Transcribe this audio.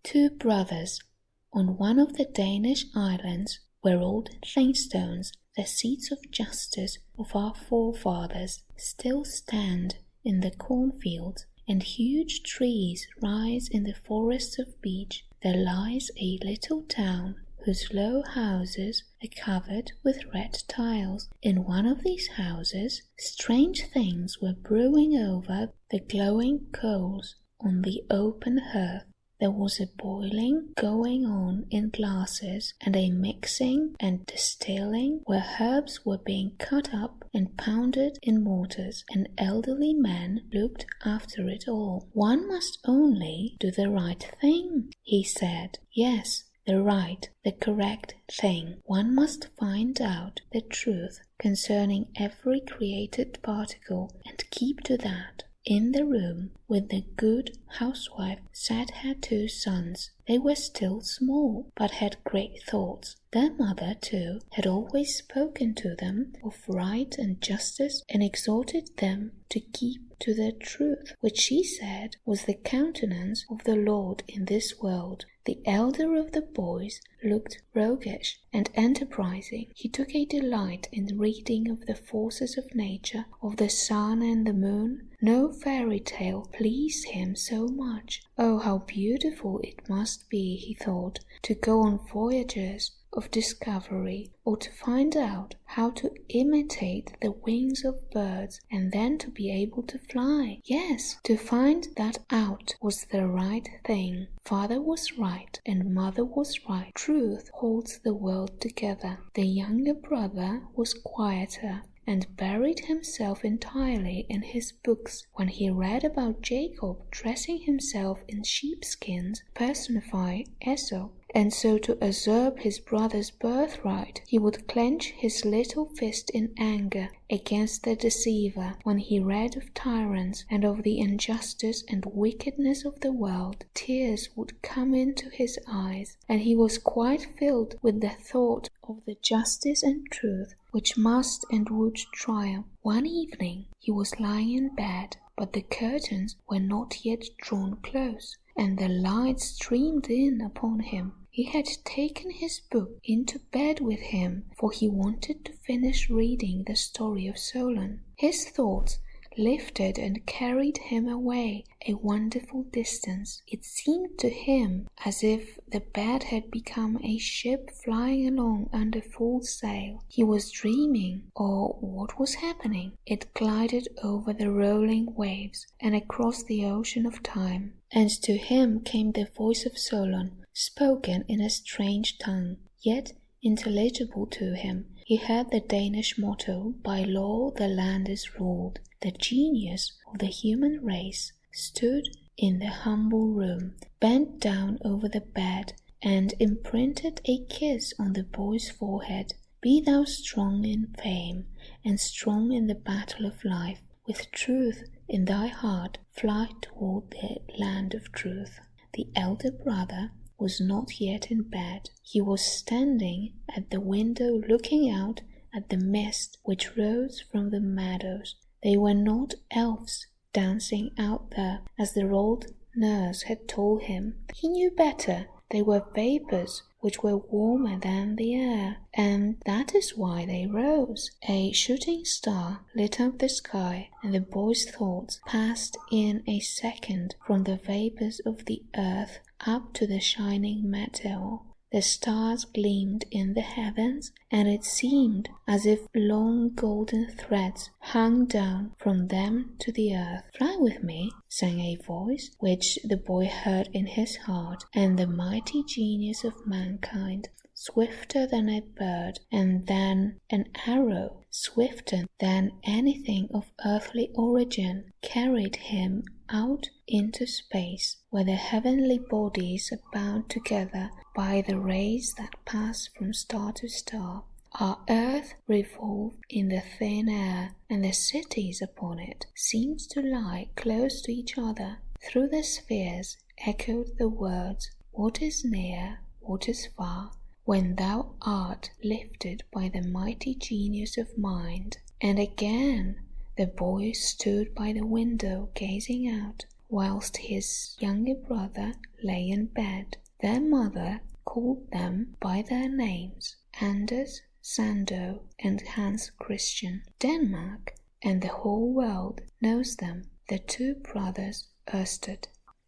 Two brothers, on one of the Danish islands, where old thanestones, the seats of justice of our forefathers, still stand in the cornfields, and huge trees rise in the forests of beech, there lies a little town whose low houses are covered with red tiles. In one of these houses, strange things were brewing over the glowing coals on the open hearth. There was a boiling going on in glasses, and a mixing and distilling where herbs were being cut up and pounded in mortars. An elderly man looked after it all. "One must only do the right thing," he said. "Yes, the correct thing. One must find out the truth concerning every created particle and keep to that." In the room with the good housewife sat her two sons. They were still small, but had great thoughts. Their mother, too, had always spoken to them of right and justice and exhorted them to keep to the truth, which she said was the countenance of the Lord in this world. The elder of the boys looked roguish and enterprising. He took a delight in reading of the forces of nature, of the sun and the moon. No fairy tale pleased him so much. Oh, how beautiful it must be, he thought, to go on voyages of discovery, or to find out how to imitate the wings of birds, and then to be able to fly. Yes, to find that out was the right thing. Father was right, and mother was right. Truth holds the world together. The younger brother was quieter, and buried himself entirely in his books. When he read about Jacob dressing himself in sheepskins, personify Esau, and so to usurp his brother's birthright, he would clench his little fist in anger against the deceiver. When he read of tyrants and of the injustice and wickedness of the world, tears would come into his eyes, and he was quite filled with the thought of the justice and truth which must and would triumph. One evening he was lying in bed, but the curtains were not yet drawn close, and the light streamed in upon him. He had taken his book into bed with him, for he wanted to finish reading the story of Solon. His thoughts lifted and carried him away a wonderful distance. It seemed to him as if the bed had become a ship flying along under full sail. He was dreaming, or what was happening? It glided over the rolling waves and across the ocean of time, and to him came the voice of Solon, spoken in a strange tongue, yet intelligible to him. He heard the Danish motto, "By law the land is ruled." The genius of the human race stood in the humble room, bent down over the bed, and imprinted a kiss on the boy's forehead. "Be thou strong in fame, and strong in the battle of life. With truth in thy heart, fly toward the land of truth." The elder brother was not yet in bed. He was standing at the window looking out at the mist which rose from the meadows. They were not elves dancing out there, as their old nurse had told him. He knew better. They were vapors which were warmer than the air, and that is why they rose. A shooting star lit up the sky, and the boy's thoughts passed in a second from the vapors of the earth up to the shining meteor. The stars gleamed in the heavens, and it seemed as if long golden threads hung down from them to the earth. "Fly with me," sang a voice which the boy heard in his heart, and the mighty genius of mankind, swifter than a bird and than an arrow, swifter than anything of earthly origin, carried him out into space, where the heavenly bodies are bound together by the rays that pass from star to star. Our earth revolved in the thin air, and the cities upon it seemed to lie close to each other. Through the spheres echoed the words, "What is near, what is far, when thou art lifted by the mighty genius of mind." And again the boy stood by the window gazing out. whilst his younger brother lay in bed. Their mother called them by their names, Anders, Sando, and Hans Christian. Denmark and the whole world knows them, the two brothers Ørsted.